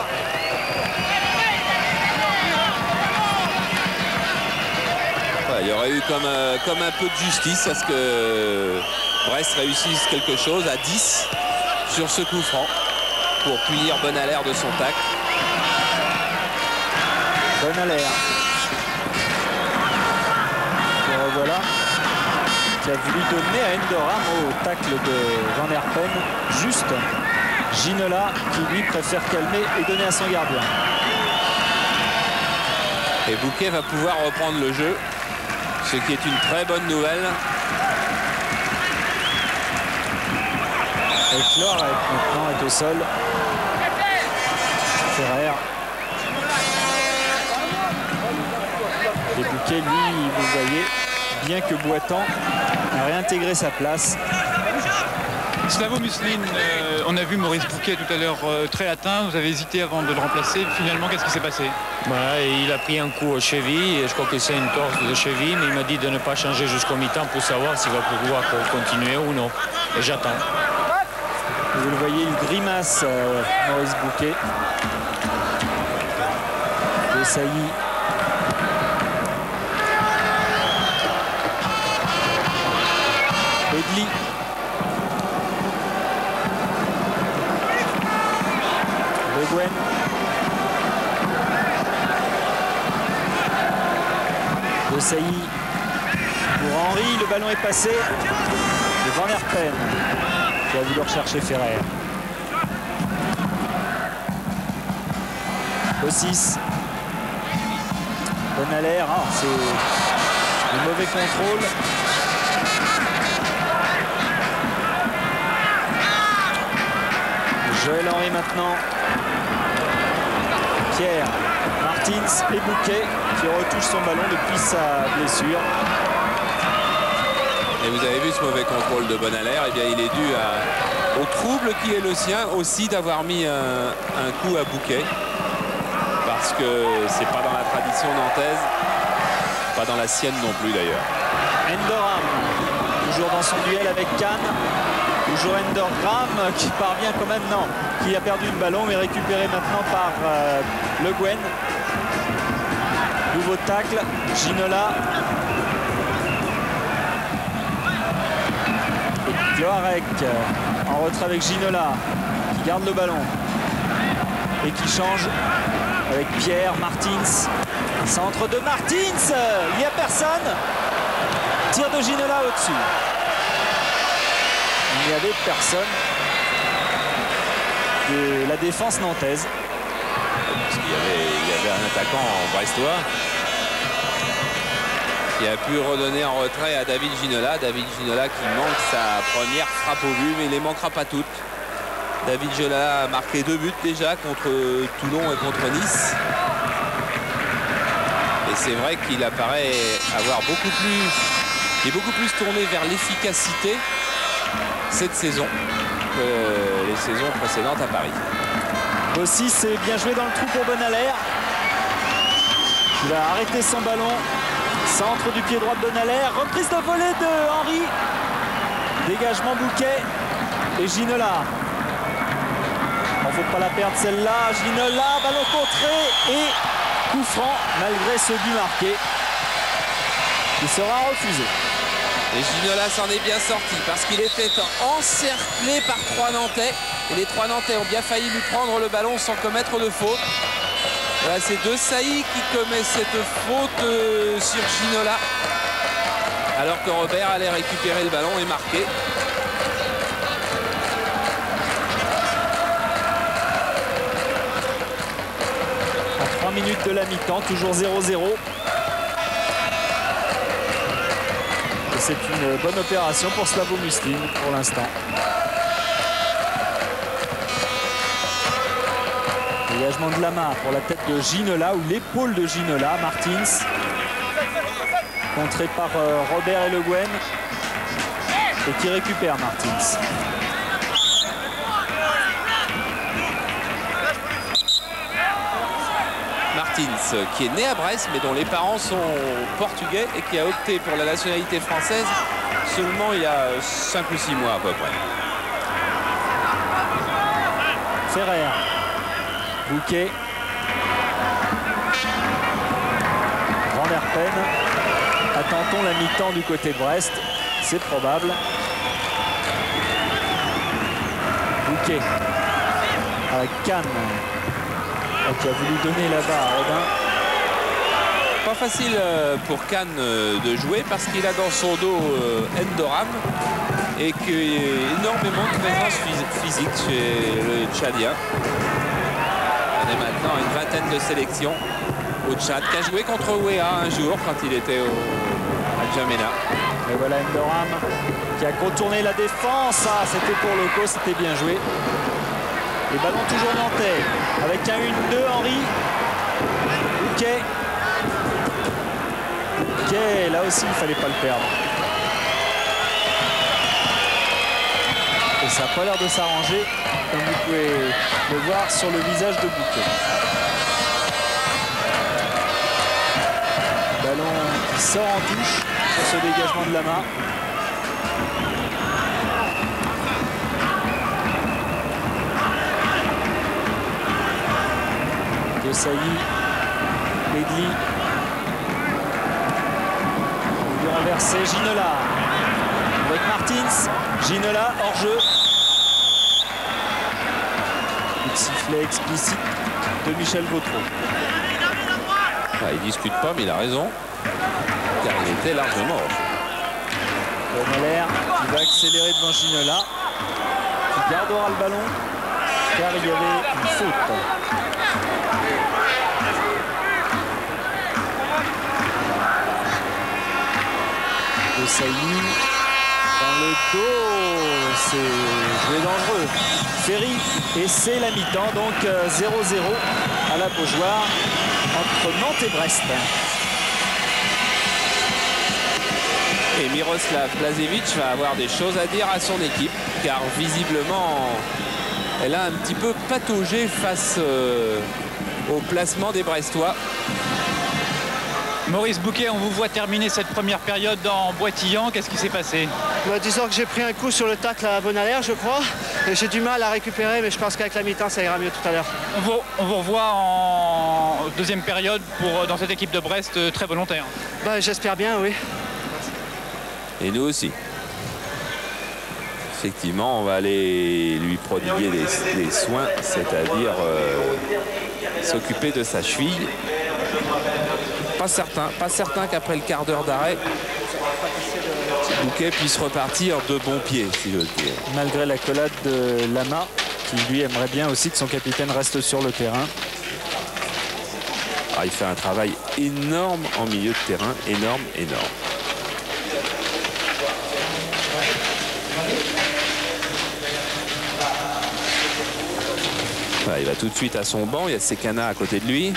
Ouais, il y aurait eu comme un peu de justice à ce que Brest réussisse quelque chose à 10 sur ce coup franc pour punir Bonalaire de son tacle. Bonalaire. Et revoilà. Qui a voulu donner à Endoram au tacle de Van Herpen. Juste Ginola qui lui préfère calmer et donner à son gardien. Et Bouquet va pouvoir reprendre le jeu, ce qui est une très bonne nouvelle. Et Clore maintenant est au sol. Ferrer. Et Bouquet, lui, vous voyez, bien que boitant, a réintégré sa place. Slavo Muslin, on a vu Maurice Bouquet tout à l'heure très atteint. Vous avez hésité avant de le remplacer. Finalement, qu'est-ce qui s'est passé? Il a pris un coup aux chevilles. Je crois que c'est une torse de cheville, mais il m'a dit de ne pas changer jusqu'au mi-temps pour savoir s'il va pouvoir continuer ou non. Et j'attends. Vous le voyez, il grimace, Maurice Bouquet. Desailly. Edli. Le Guen. Desailly. Pour Henry, le ballon est passé. De Van Herpen. Qui a voulu rechercher Ferrer. Au 6. Bonalaire, c'est un mauvais contrôle. Joël Henry maintenant. Pierre, Martins et Bouquet qui retouche son ballon depuis sa blessure. Et vous avez vu ce mauvais contrôle de Bonalaire, eh bien il est dû au trouble qui est le sien aussi d'avoir mis un coup à Bouquet. Parce que c'est pas dans la tradition nantaise, pas dans la sienne non plus d'ailleurs. Endoram, toujours dans son duel avec Kahn. Toujours Endoram qui parvient quand même, non, qui a perdu le ballon mais récupéré maintenant par Le Guen. Nouveau tacle, Ginola. Et Cloarec en retrait avec Ginola qui garde le ballon et qui change avec Pierre Martins. Centre de Martins, il n'y a personne. Tir de Ginola au-dessus. Il n'y avait personne de la défense nantaise. Parce qu'il y avait un attaquant brestois qui a pu redonner en retrait à David Ginola. David Ginola qui manque sa première frappe au but, mais il ne les manquera pas toutes. David Ginola a marqué 2 buts déjà contre Toulon et contre Nice. Et c'est vrai qu'il apparaît avoir beaucoup plus tourné vers l'efficacité cette saison que les saisons précédentes à Paris. Aussi, c'est bien joué dans le trou pour Bonalaire. Il va arrêter son ballon. Centre du pied droit de Bonalaire. Reprise de volée de Henry. Dégagement Bouquet et Ginola. Il ne faut pas la perdre celle-là. Ginola, ballon contré et coup franc malgré ce but marqué. Il sera refusé. Et Ginola s'en est bien sorti parce qu'il était encerclé par 3 Nantais. Et les 3 Nantais ont bien failli lui prendre le ballon sans commettre de faute. Voilà, c'est De Sailly qui commet cette faute sur Ginola. Alors que Robert allait récupérer le ballon et marquer. À 3 minutes de la mi-temps, toujours 0-0. C'est une bonne opération pour Slavo Muslin pour l'instant. Dégagement de Lama pour la tête de Ginola ou l'épaule de Ginola. Martins. Contré par Robert et Le Guen. Et qui récupère Martins. Martins qui est né à Brest mais dont les parents sont portugais et qui a opté pour la nationalité française seulement il y a 5 ou 6 mois à peu près. Ferrer. Bouquet. Van Herpen. Attend-on la mi-temps du côté de Brest? C'est probable. Bouquet. Avec Kahn. Qui a voulu donner là-bas à Rodin. Pas facile pour Kahn de jouer parce qu'il a dans son dos Endoram et qu'il y a énormément de présence physique chez le Tchadien. On est maintenant à une vingtaine de sélections au Tchad, qui a joué contre Ouéa un jour quand il était à N'Djamena. Et voilà Endoram qui a contourné la défense. Ah, c'était pour Loco, c'était bien joué. Les ballons toujours nantais avec un 1-2 Henry. Bouquet. Bouquet, là aussi il ne fallait pas le perdre. Et ça n'a pas l'air de s'arranger, comme vous pouvez le voir sur le visage de Bouquet. Ballon qui sort en touche sur ce dégagement de Lama. De Sailly, Edli, il veut renverser Ginola avec Martins, Ginola hors jeu. Coup de sifflet explicite de Michel Vautreau. Ah, il ne discute pas mais il a raison car il était largement hors. Bonalaire qui va accélérer devant Ginola qui gardera le ballon car il y avait une faute. De Sailly dans le dos, c'est joué dangereux. Ferry et c'est la mi-temps, donc 0-0 à la Beaujoire entre Nantes et Brest. Et Miroslav Blažević va avoir des choses à dire à son équipe, car visiblement, elle a un petit peu pataugé face au placement des Brestois. Maurice Bouquet, on vous voit terminer cette première période en boitillant. Qu'est-ce qui s'est passé? Disons que j'ai pris un coup sur le tacle à Bonalaire, je crois. Et j'ai du mal à récupérer, mais je pense qu'avec la mi-temps, ça ira mieux tout à l'heure. On vous revoit en deuxième période dans cette équipe de Brest très volontaire. J'espère bien, oui. Et nous aussi. Effectivement, on va aller lui prodiguer des soins, c'est-à-dire s'occuper de sa cheville. Pas certain qu'après le quart d'heure d'arrêt, Bouquet puisse repartir de bon pied, si j'ose dire. Malgré l'accolade de Lama, qui lui aimerait bien aussi que son capitaine reste sur le terrain. Il fait un travail énorme en milieu de terrain, énorme. Il va tout de suite à son banc, il y a Sekana à côté de lui.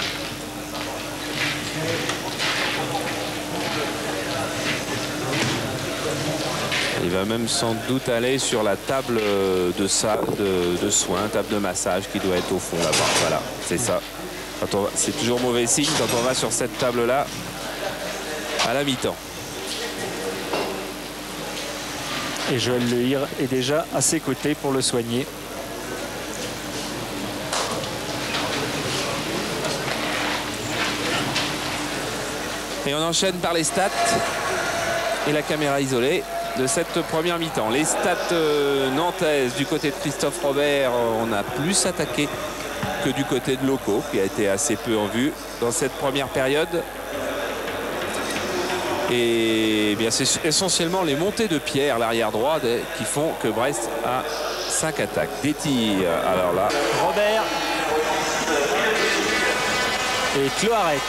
Il va même sans doute aller sur la table de soins, table de massage qui doit être au fond là-bas. Voilà, c'est ça. C'est toujours mauvais signe quand on va sur cette table-là à la mi-temps. Et Joël Lehir est déjà à ses côtés pour le soigner. Et on enchaîne par les stats et la caméra isolée de cette première mi-temps. Les stats nantaises du côté de Christophe Robert, on a plus attaqué que du côté de Loco, qui a été assez peu en vue dans cette première période. Et bien c'est essentiellement les montées de Pierre, l'arrière droit, qui font que Brest a 5 attaques. Des tirs, alors là. Robert et Cloarec.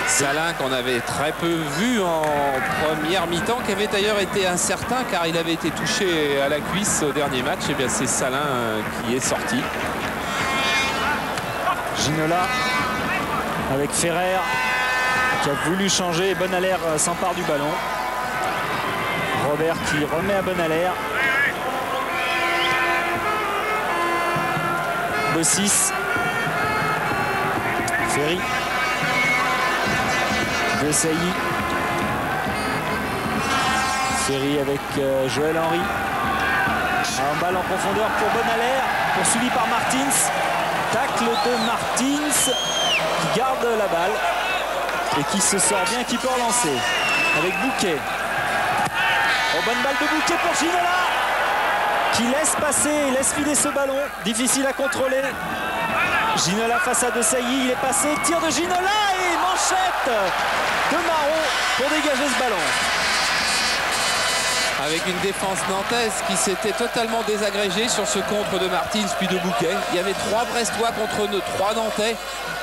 Salin qu'on avait très peu vu en première mi-temps, qui avait d'ailleurs été incertain car il avait été touché à la cuisse au dernier match. Et bien c'est Salin qui est sorti. Ginola avec Ferrer qui a voulu changer et Bonalaire s'empare du ballon. Robert qui remet à Bonalaire. Bossis. Ferry. De Sailly. Ferry avec Joël Henry. Un balle en profondeur pour Bonalaire, poursuivi par Martins. Tacle de Martins qui garde la balle et qui se sort bien, qui peut relancer avec Bouquet. Bonne balle de Bouquet pour Ginola qui laisse passer, laisse filer ce ballon. Difficile à contrôler. Ginola face à De Sailly, il est passé, tir de Ginola et manchette de Marot pour dégager ce ballon. Avec une défense nantaise qui s'était totalement désagrégée sur ce contre de Martins puis de Bouquet. Il y avait 3 Brestois contre 3 Nantais.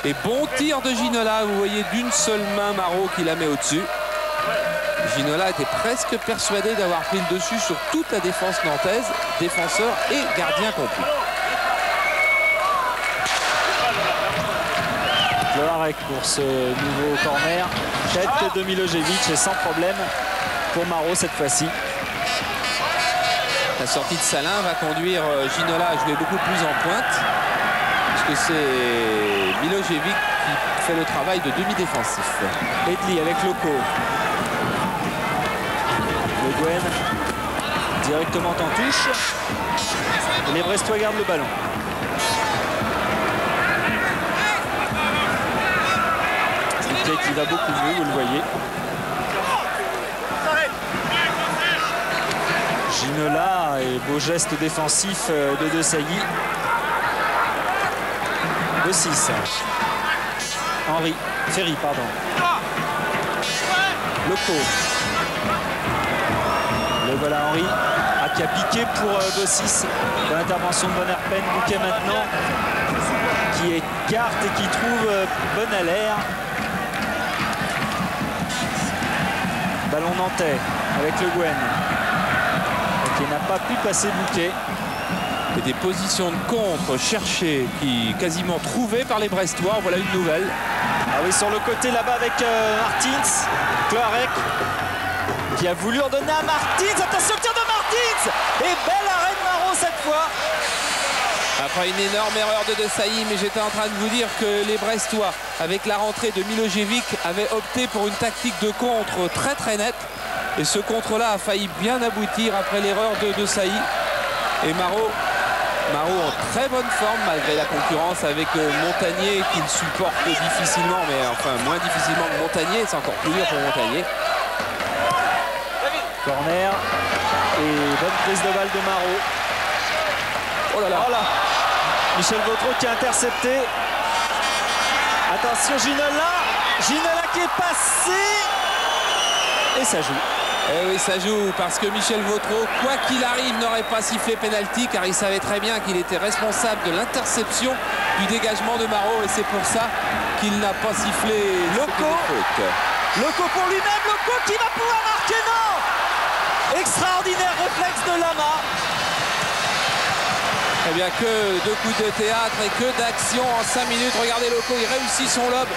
Et bon tir de Ginola, vous voyez d'une seule main Marot qui la met au-dessus. Ginola était presque persuadé d'avoir pris le dessus sur toute la défense nantaise, défenseur et gardien compris. Cloarec pour ce nouveau corner. Tête de Milojevic et sans problème pour Marot cette fois-ci. La sortie de Salin va conduire Ginola à jouer beaucoup plus en pointe, puisque c'est Milojevic qui fait le travail de demi-défensif. Edli avec Loco. Le Gwen directement en touche. Et les Brestois gardent le ballon. Qui va beaucoup mieux, vous le voyez. Ginola et beau geste défensif de Sailly. De 6. Ferry, pardon. Loco. Le voilà Henry. Qui a piqué pour Bossis. Dans l'intervention de Bonnerpen. Bouquet maintenant. Qui écarte et qui trouve Bonalaire. Ballon nantais avec Le Guen qui n'a pas pu passer Bouquet. Et des positions de contre cherchées, quasiment trouvées par les Brestois. Voilà une nouvelle. Ah oui, sur le côté là-bas avec Martins. Cloarec qui a voulu redonner à Martins. Attention, tir de Martins. Et bel arrêt de Marot cette fois. Après une énorme erreur de Desailly, mais j'étais en train de vous dire que les Brestois, avec la rentrée de Milojevic, avaient opté pour une tactique de contre très nette. Et ce contre-là a failli bien aboutir après l'erreur de Desailly. Et Marot en très bonne forme malgré la concurrence avec Montagnier qui le supporte difficilement, mais enfin moins difficilement que Montagnier, c'est encore plus dur pour Montagnier. Corner et bonne prise de balle de Marot. Oh là là. Oh là. Michel Vautreau qui a intercepté. Attention Ginola qui est passé. Et ça joue. Eh oui, ça joue parce que Michel Vautreau, quoi qu'il arrive, n'aurait pas sifflé pénalty car il savait très bien qu'il était responsable de l'interception du dégagement de Marot et c'est pour ça qu'il n'a pas sifflé Loco pour lui-même, Loco qui va pouvoir marquer, non. Extraordinaire réflexe de Lama. Eh bien que de coups de théâtre et que d'action en 5 minutes. Regardez Loco, il réussit son lob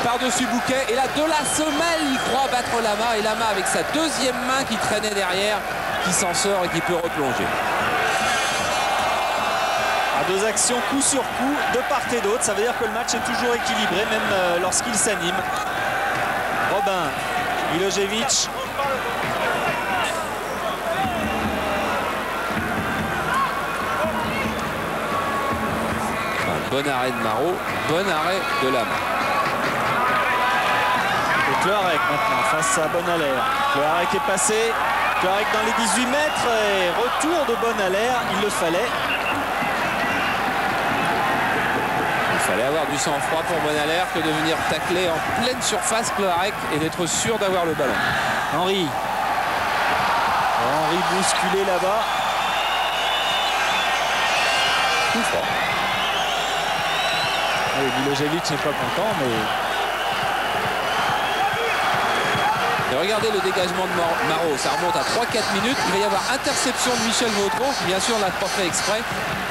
par-dessus Bouquet. Et là, de la semelle, il croit battre Lama. Et Lama, avec sa deuxième main qui traînait derrière, qui s'en sort et qui peut replonger. À 2 actions coup sur coup, de part et d'autre. Ça veut dire que le match est toujours équilibré, même lorsqu'il s'anime. Robin, Milojevic. Bon arrêt de Marot, bon arrêt de Lama. Et Cloarec maintenant face à Bonalaire. Cloarec est passé. Cloarec dans les 18 mètres et retour de Bonalaire. Il le fallait. Il fallait avoir du sang-froid pour Bonalaire que de venir tacler en pleine surface Cloarec et d'être sûr d'avoir le ballon. Henry bousculé là-bas. Tout fort. Oui, Milojevic n'est pas content, mais... Et regardez le dégagement de Marot, ça remonte à 3-4 minutes. Il va y avoir interception de Michel Vautreau. Bien sûr, on l'a pas fait exprès.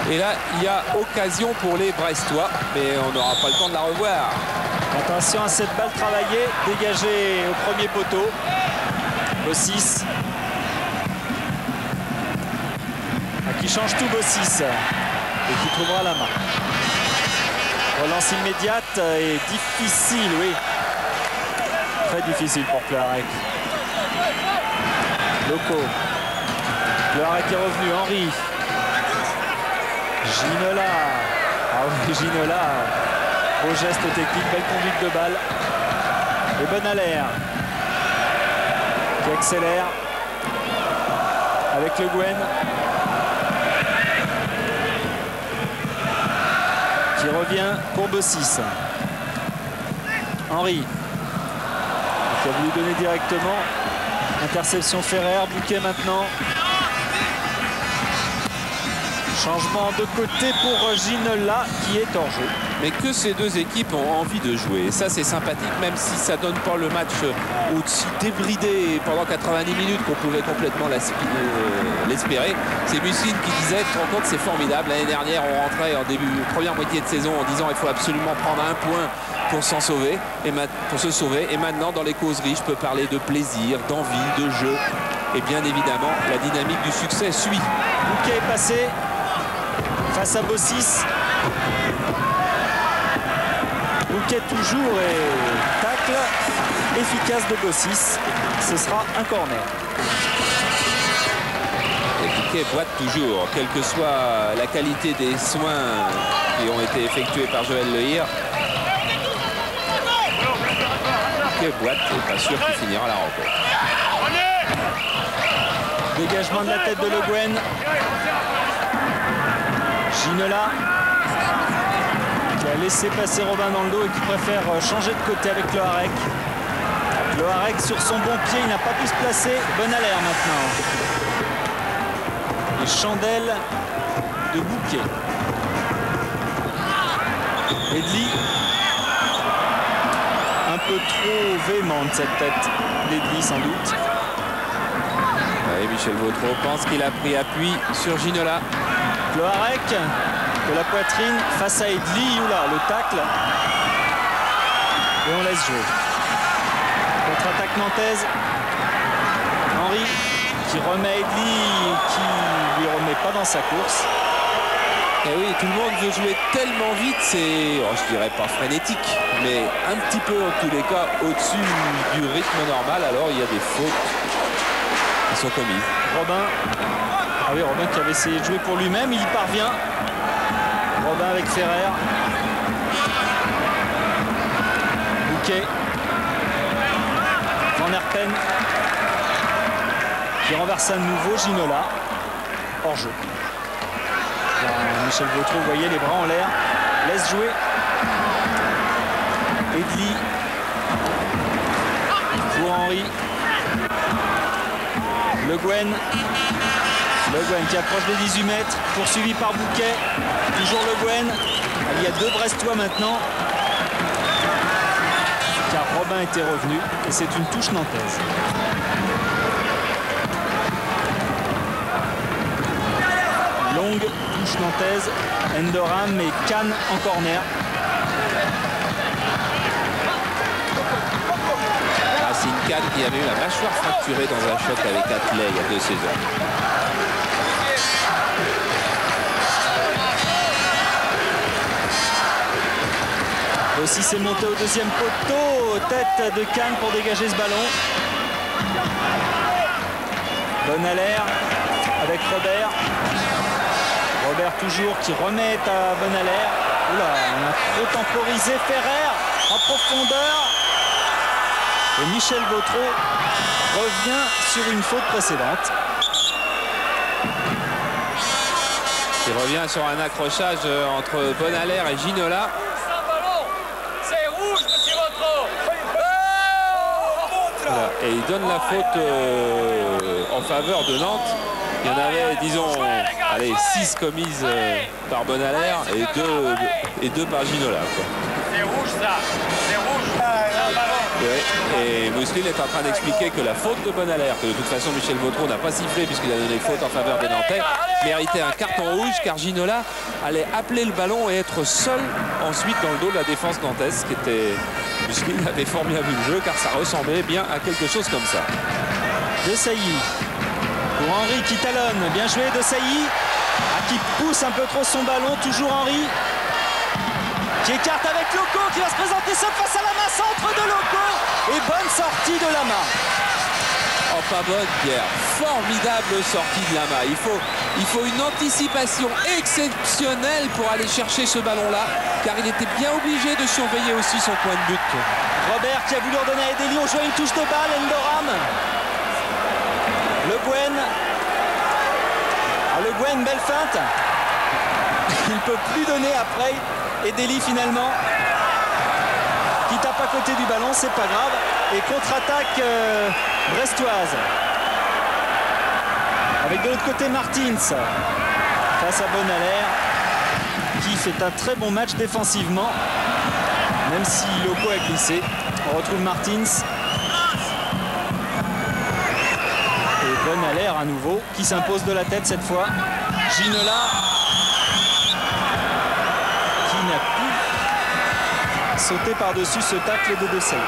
Et là, il y a occasion pour les Brestois, mais on n'aura pas le temps de la revoir. Attention à cette balle travaillée, dégagée au premier poteau. Bossis. Qui change tout, Bossis. Et qui trouvera la main. Relance immédiate et difficile, oui. Très difficile pour Cloarec. Loco. Cloarec est revenu. Henry. Ginola. Ah oui, Ginola. Beau geste technique, belle conduite de balle. Et Bonalaire. Qui accélère. Avec Le Guen. Qui revient pour Bossis. Henry. Qui a voulu donner directement. Interception Ferrer. Bouquet maintenant. Changement de côté pour Ginola qui est hors jeu. Mais que ces deux équipes ont envie de jouer. Et ça, c'est sympathique, même si ça donne pas le match aussi débridé pendant 90 minutes qu'on pouvait complètement l'espérer. C'est Muslin qui disait, tu te rends compte, c'est formidable. L'année dernière, on rentrait en première moitié de saison en disant il faut absolument prendre un point pour s'en sauver, pour se sauver. Et maintenant, dans les causeries, je peux parler de plaisir, d'envie, de jeu. Et bien évidemment, la dynamique du succès suit. Bouquet est passé face à Bossis. Bouquet toujours et tacle efficace de Bossis. Ce sera un corner. Et Bouquet boite toujours, quelle que soit la qualité des soins qui ont été effectués par Joël Lehir. Bouquet boite et pas sûr qu'il finira la rencontre. Dégagement de la tête de Le Guen. Ginola qui a laissé passer Robin dans le dos et qui préfère changer de côté avec Cloarec. Cloarec sur son bon pied, il n'a pas pu se placer. Bonalaire maintenant. Les chandelles de Bouquet. Edli. Un peu trop véhémente cette tête d'Edli sans doute. Et Michel Vautreau pense qu'il a pris appui sur Ginola. Cloarec de la poitrine face à Edli. Oula, le tacle. Et on laisse jouer. Contre-attaque nantaise. Henry qui remet Edli, qui lui remet pas dans sa course. Et oui, tout le monde veut jouer tellement vite, c'est, je dirais pas frénétique, mais un petit peu en tous les cas au-dessus du rythme normal. Alors il y a des fautes qui sont commises. Robin, ah oui, Robin qui avait essayé de jouer pour lui-même, il y parvient. Robin avec Ferrer. Bouquet. Van Herpen qui renverse à nouveau Ginola. Hors jeu. Michel Vautreau, vous voyez, les bras en l'air, laisse jouer. Edli pour Henry. Le Guen qui approche des 18 mètres, poursuivi par Bouquet. Toujours Le Guen. Il y a deux Brestois maintenant. Car Robin était revenu et c'est une touche nantaise. Longue touche nantaise, Endoram et Kahn en corner. Racine Kahn qui avait eu la mâchoire fracturée dans un choc avec Atlet il y a 2 saisons. Aussi c'est monté au deuxième poteau, tête de Kahn pour dégager ce ballon. Bonaler avec Robert. Robert toujours qui remet à Bonaler. Oula, on a trop temporisé. Ferrer en profondeur. Et Michel Vautreau revient sur une faute précédente. Il revient sur un accrochage entre Bonaler et Ginola. C'est rouge, monsieur Vautreau. Voilà. Et il donne la faute en faveur de Nantes. Il y en avait, disons, 6 commises par Bonaler et deux par Ginola. C'est rouge, ça. C'est rouge. Ouais. Et Mousseline est en train d'expliquer que la faute de Bonaler, que de toute façon Michel Vautreau n'a pas sifflé puisqu'il a donné faute en faveur des Nantais, méritait un carton rouge car Ginola allait appeler le ballon et être seul ensuite dans le dos de la défense nantaise, qui était... Mousseline avait fort bien vu le jeu car ça ressemblait bien à quelque chose comme ça. De Sailly pour Henry qui talonne, bien joué de Sailly, qui pousse un peu trop son ballon, toujours Henry qui écarte avec Loco qui va se présenter seul face à Lama, centre de Loco et bonne sortie de Lama. Oh, pas bonne, Pierre, formidable sortie de Lama. Il faut une anticipation exceptionnelle pour aller chercher ce ballon là car il était bien obligé de surveiller aussi son point de but. Robert qui a voulu ordonner à Edeli, on joue une touche de balle, Endoram. Le Guen. Ah, Le Guen, belle feinte. Il ne peut plus donner après. Edeli finalement qui tape à côté du ballon, c'est pas grave. Et contre-attaque brestoise. Avec de l'autre côté Martins face à Bonaler qui fait un très bon match défensivement. Même si Loco a glissé. On retrouve Martins. Et Bonaler à nouveau qui s'impose de la tête cette fois. Ginola qui n'a pu sauter par-dessus ce tacle de Desailly.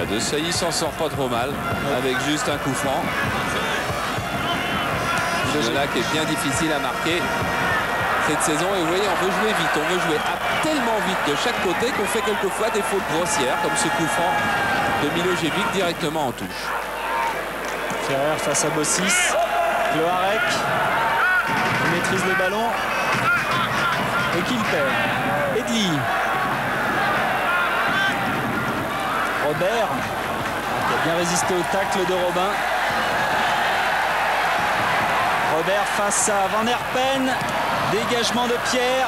Desailly s'en sort pas trop mal avec juste un coup franc. Ginola qui est bien difficile à marquer cette saison. Et vous voyez, on veut jouer vite, on veut jouer tellement vite de chaque côté qu'on fait quelquefois des fautes grossières comme ce coup franc de Milojevic directement en touche. Ferrer face à Bossis. Cloarec qui maîtrise le ballon et qui le perd. Edli. Robert qui a bien résisté au tacle de Robin. Robert face à Van Herpen. Dégagement de Pierre.